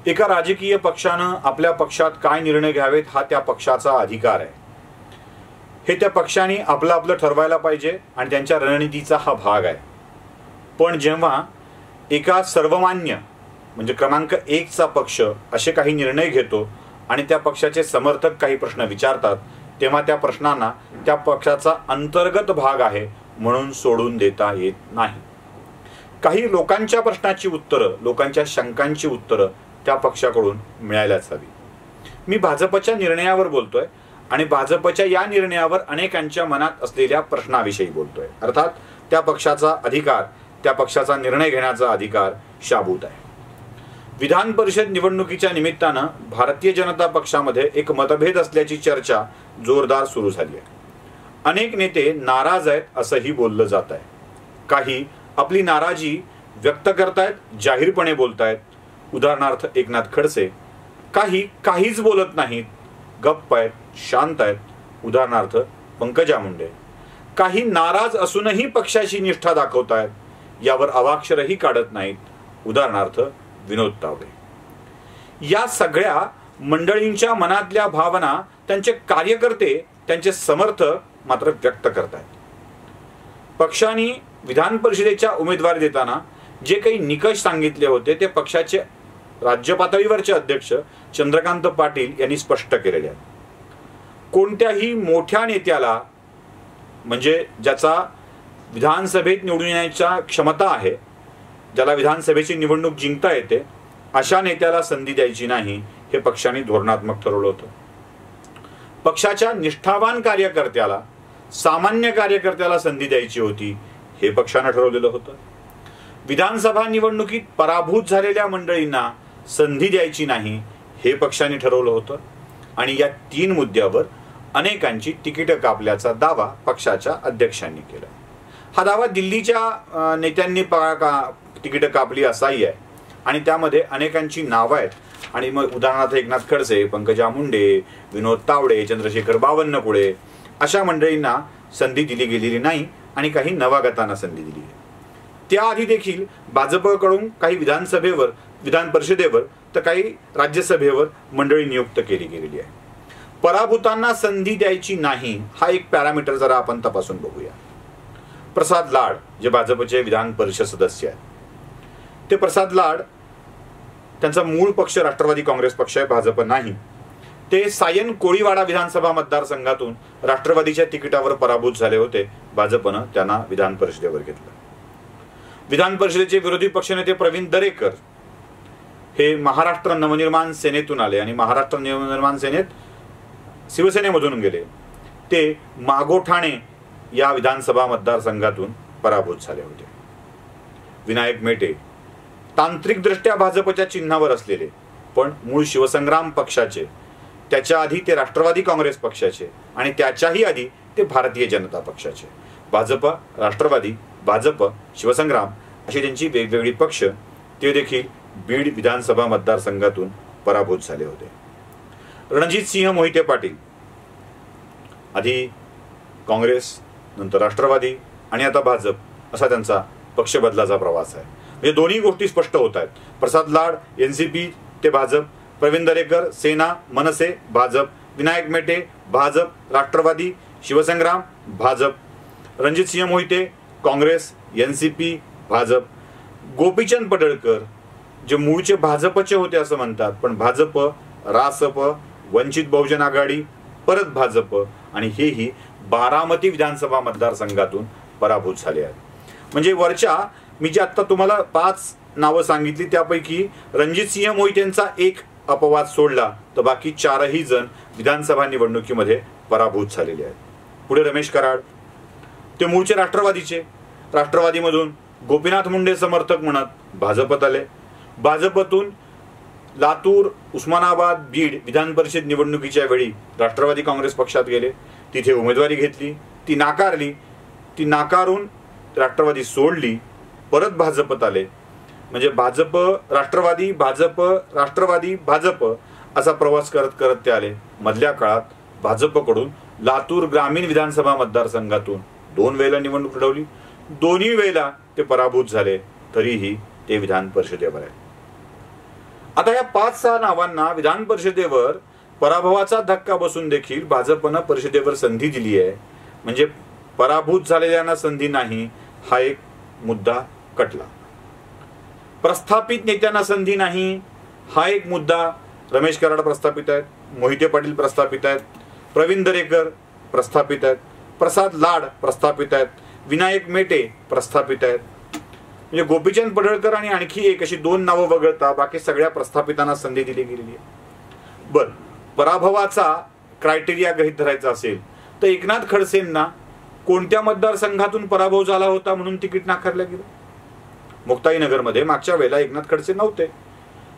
एका राजकीय पक्षानं आपल्या पक्षात काय निर्णय घ्यावेत हा त्या पक्षाचा अधिकार आहे. हे त्या पक्षाने आपलं आपलं ठरवायला पाहिजे आणि त्यांच्या रणनीतीचा हा भाग आहे. पण जेव्हा एका सर्वमान्य म्हणजे क्रमांक 1चा पक्ष असे काही निर्णय घेतो आणि त्या पक्षाचे समर्थक काही प्रश्न विचारतात, तेव्हा त्या प्रश्नांना त्या पक्षाचा अंतर्गत भाग आहे म्हणून सोडून देता येत नाही. काही लोकांच्या प्रश्नाची उत्तरं, लोकांच्या शंकांची उत्तरं त्या पक्षाकडून मिळायलाच हवी. मी भाजपच्या निर्णयावर बोलतोय आणि भाजपच्या या निर्णयावर अनेकांच्या मनात असलेल्या प्रश्नाविषयी बोलतोय. अर्थात त्या पक्षाचा अधिकार, त्या पक्षाचा निर्णय घेण्याचा अधिकार शाबूत आहे. विधान परिषद निवडणुकीच्या निमित्तानं भारतीय जनता पक्षामध्ये एक मतभेद असल्याची चर्चा जोरदार सुरू झाली आहे. अनेक नेते नाराज आहेत असंही बोललं जात आहे. काही आपली नाराजी व्यक्त करतायत, जाहीरपणे बोलतायत. उदाहरणार्थ एकनाथ खडसे. काही काहीच बोलत नाहीत, गप्प आहेत, शांत आहेत. उदाहरणार्थ पंकजा मुंडे. काही नाराज असूनही पक्षाची निष्ठा दाखवतायत, यावर अवाक्षरही काढत नाहीत. उदाहरणार्थ विनोद तावडे. या सगळ्या मंडळींच्या मनातल्या भावना त्यांचे कार्यकर्ते, त्यांचे समर्थक मात्र व्यक्त करतायत. पक्षाने विधान परिषदेच्या उमेदवारी देताना जे काही निकष सांगितले होते ते पक्षाचे राज्य पातळीवरचे अध्यक्ष चंद्रकांत पाटील यांनी स्पष्ट केलेले आहेत. कोणत्याही मोठ्या नेत्याला, म्हणजे ज्याचा विधानसभेत निवडून येण्याच्या क्षमता आहे, ज्याला विधानसभेची निवडणूक जिंकता येते, अशा नेत्याला संधी द्यायची नाही हे पक्षाने धोरणात्मक ठरवलं होतं. पक्षाच्या निष्ठावान कार्यकर्त्याला, सामान्य कार्यकर्त्याला संधी द्यायची होती हे पक्षानं ठरवलेलं होतं. विधानसभा निवडणुकीत पराभूत झालेल्या मंडळींना संधी द्यायची नाही हे पक्षाने ठरवलं होतं. आणि या 3 मुद्द्यावर अनेकांची तिकीटं कापल्याचा दावा पक्षाच्या अध्यक्षांनी केला. हा दावा दिल्लीच्या नेत्यांनी तिकीटं कापली असाही आहे आणि त्यामध्ये अनेकांची नावं आहेत. आणि मग उदाहरणार्थ एकनाथ खडसे, पंकजा मुंडे, विनोद तावडे, चंद्रशेखर बावनकुळे अशा मंडळींना संधी दिली गेलेली नाही आणि काही नवागतांना संधी दिली आहे. त्याआधी देखील भाजपकडून काही विधानसभेवर, विधान परिषदेवर तर काही राज्यसभेवर मंडळी नियुक्त केली गेलेली आहे. पराभूतांना संधी द्यायची नाही हा एक पॅरामीटर जरा आपण तपासून बघूया. प्रसाद लाड जे भाजपचे विधान परिषद सदस्य आहेत, ते प्रसाद लाड, त्यांचा मूळ पक्ष राष्ट्रवादी काँग्रेस पक्ष आहे, भाजप नाही. ते सायन कोळीवाडा विधानसभा मतदारसंघातून राष्ट्रवादीच्या तिकिटावर पराभूत झाले होते. भाजपनं त्यांना विधान परिषदेवर घेतलं. विधान परिषदेचे विरोधी पक्षनेते प्रवीण दरेकर हे महाराष्ट्र नवनिर्माण सेनेतून आले आणि महाराष्ट्र नवनिर्माण सेनेत शिवसेनेमधून गेले. ते मागोठाणे या विधानसभा मतदारसंघातून पराभूत झाले होते. विनायक मेटे तांत्रिकदृष्ट्या भाजपच्या चिन्हावर असलेले, पण मूळ शिवसंग्राम पक्षाचे, त्याच्या आधी ते राष्ट्रवादी काँग्रेस पक्षाचे आणि त्याच्याही आधी ते भारतीय जनता पक्षाचे. भाजप, राष्ट्रवादी, भाजप, शिवसंग्राम अशी त्यांची वेगवेगळी पक्ष, ते देखील बीड विधानसभा मतदारसंघातून पराभूत झाले होते. रणजित सिंह मोहिते पाटील आधी काँग्रेस, नंतर राष्ट्रवादी आणि आता भाजप असा त्यांचा पक्ष बदलाचा प्रवास आहे. म्हणजे दोन्ही गोष्टी स्पष्ट होत आहेत. प्रसाद लाड एनसीपी ते भाजप, प्रवीण दरेकर सेना, मनसे, भाजप, विनायक मेटे भाजप, राष्ट्रवादी, शिवसंग्राम, भाजप, रणजित सिंह मोहिते काँग्रेस, एनसीपी, भाजप, गोपीचंद पडळकर जे मूळचे भाजपचे होते असं म्हणतात, पण भाजप, रासप, वंचित बहुजन आघाडी, परत भाजप आणि हेही बारामती विधानसभा मतदारसंघातून पराभूत झाले आहेत. म्हणजे वरच्या मी जे आता तुम्हाला 5 नावं सांगितली त्यापैकी रणजित सिंह मोहितेंचा एक अपवाद सोडला तर बाकी 4ही जण विधानसभा निवडणुकीमध्ये पराभूत झालेले आहेत. पुढे रमेश कराड, ते मूळचे राष्ट्रवादीचे, राष्ट्रवादीमधून गोपीनाथ मुंडे समर्थक म्हणत भाजपत आले. भाजपतून लातूर, उस्मानाबाद, बीड विधान परिषद निवडणुकीच्या वेळी राष्ट्रवादी काँग्रेस पक्षात गेले. तिथे उमेदवारी घेतली, ती नाकारली. ती नाकारून राष्ट्रवादी सोडली, परत भाजपत आले. म्हणजे भाजप राष्ट्रवादी, भाजप राष्ट्रवादी, भाजप असा प्रवास करत करत ते आले. मधल्या काळात भाजपकडून लातूर ग्रामीण विधानसभा मतदारसंघातून 2 वेळेला निवडणूक लढवली. दोन्ही वेळेला ते पराभूत झाले, तरीही ते विधान परिषदेवर आहे. आता या 5-6 नावांना विधान परिषदेवर पराभवाचा धक्का बसून देखील भाजपनं परिषदेवर संधी दिली आहे, म्हणजे पराभूत झालेल्यांना संधी नाही हा एक मुद्दा कटला. प्रस्थापित नेत्यांना संधी नाही हा एक मुद्दा. रमेश कराड प्रस्थापित आहेत, मोहिते पाटील प्रस्थापित आहेत, प्रवीण दरेकर प्रस्थापित आहेत, प्रसाद लाड प्रस्थापित आहेत, विनायक मेटे प्रस्थापित आहेत. म्हणजे गोपीचंद पडळकर आणि आणखी एक अशी 2 नावं वगळता बाकी सगळ्या प्रस्थापितांना संधी दिली गेलेली आहे. बर, पराभवाचा क्रायटेरिया गृहीत धरायचा असेल तर एकनाथ खडसेंना कोणत्या मतदारसंघातून पराभव झाला होता म्हणून तिकीट नाकारलं गेलं? मुक्ताईनगरमध्ये मागच्या वेळेला एकनाथ खडसे नव्हते.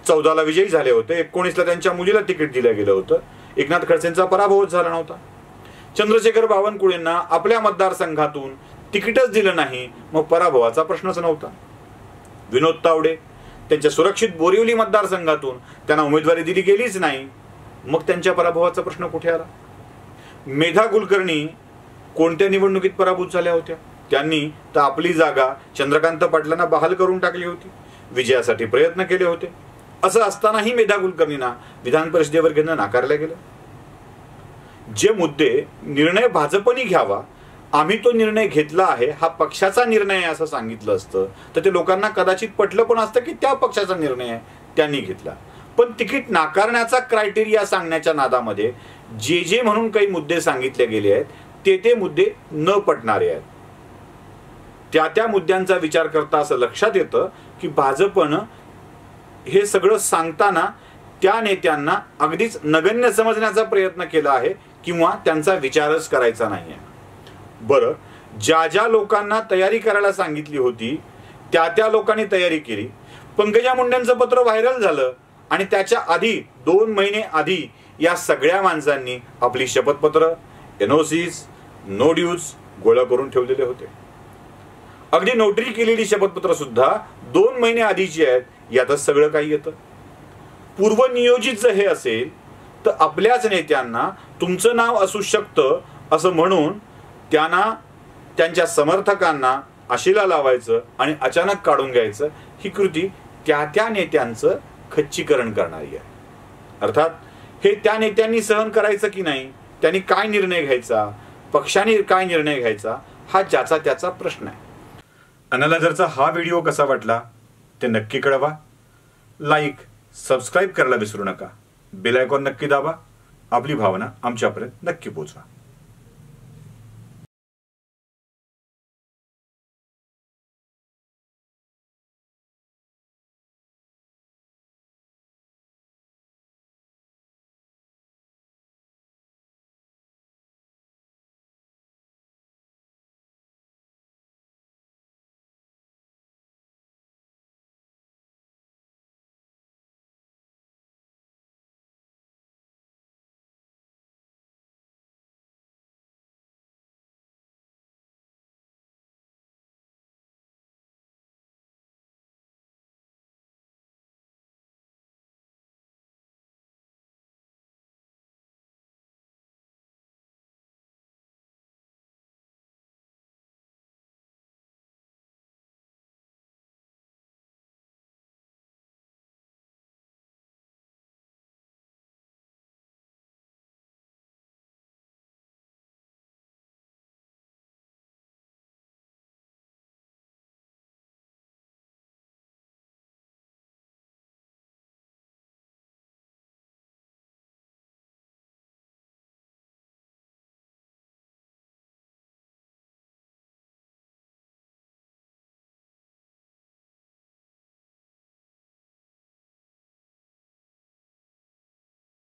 14ला विजयी झाले होते, 19ला त्यांच्या मुलीला तिकीट दिलं गेलं होतं. एकनाथ खडसेंचा पराभवच झाला नव्हता. चंद्रशेखर बावनकुळेंना आपल्या मतदारसंघातून तिकीटच दिलं नाही, मग पराभवाचा प्रश्नच नव्हता. विनोद तावडे त्यांच्या सुरक्षित बोरिवली मतदारसंघातून त्यांना उमेदवारी दिली गेलीच नाही, मग त्यांच्या पराभवाचा प्रश्न कुठे आला? मेधा कुलकर्णी कोणत्या निवडणुकीत पराभूत झाल्या होत्या? त्यांनी तर आपली जागा चंद्रकांत पाटलांना बहाल करून टाकली होती, विजयासाठी प्रयत्न केले होते. असं असतानाही मेधा कुलकर्णींना विधान परिषदेवर घेणं नाकारलं गेलं. जे मुद्दे निर्णय भाजपने घ्यावा, आम्ही तो निर्णय घेतला आहे, हा पक्षाचा निर्णय आहे असं सांगितलं असतं तर ते लोकांना कदाचित पटलं पण असतं की त्या पक्षाचा निर्णय आहे, त्यांनी घेतला. पण तिकीट नाकारण्याचा क्रायटेरिया सांगण्याच्या नादामध्ये जे म्हणून काही मुद्दे सांगितले गेले आहेत ते मुद्दे न पटणारे आहेत. त्या मुद्द्यांचा विचार करता असं लक्षात येतं की भाजपनं हे सगळं सांगताना त्या नेत्यांना अगदीच नगण्य समजण्याचा प्रयत्न केला आहे किंवा त्यांचा विचारच करायचा नाहीये. बरं, ज्या लोकांना तयारी करायला सांगितली होती त्या लोकांनी तयारी केली. पंकजा मुंडेंचं पत्र व्हायरल झालं आणि त्याच्या आधी 2 महिने आधी या सगळ्या माणसांनी आपली शपथपत्र, NOCs, नो ड्यूज गोळा करून ठेवलेले होते. अगदी नोटरी केलेली शपथपत्र सुद्धा 2 महिने आधीची आहेत. यातच सगळं काही येतं. पूर्वनियोजित जर हे असेल तर आपल्याच नेत्यांना तुमचं नाव असू शकतं असं म्हणून त्यांना, त्यांच्या समर्थकांना आशेला लावायचं आणि अचानक काढून घ्यायचं, ही कृती त्या नेत्यांचं खच्चीकरण करणारी आहे. अर्थात हे त्या नेत्यांनी सहन करायचं की नाही, त्यांनी काय निर्णय घ्यायचा, पक्षाने काय निर्णय घ्यायचा, हा ज्याचा त्याचा प्रश्न आहे. अनालायझरचा हा व्हिडिओ कसा वाटला ते नक्की कळवा. लाईक, सबस्क्राईब करायला विसरू नका. बेल आयकॉन नक्की दाबा. आपली भावना आमच्यापर्यंत नक्की पोहोचवा.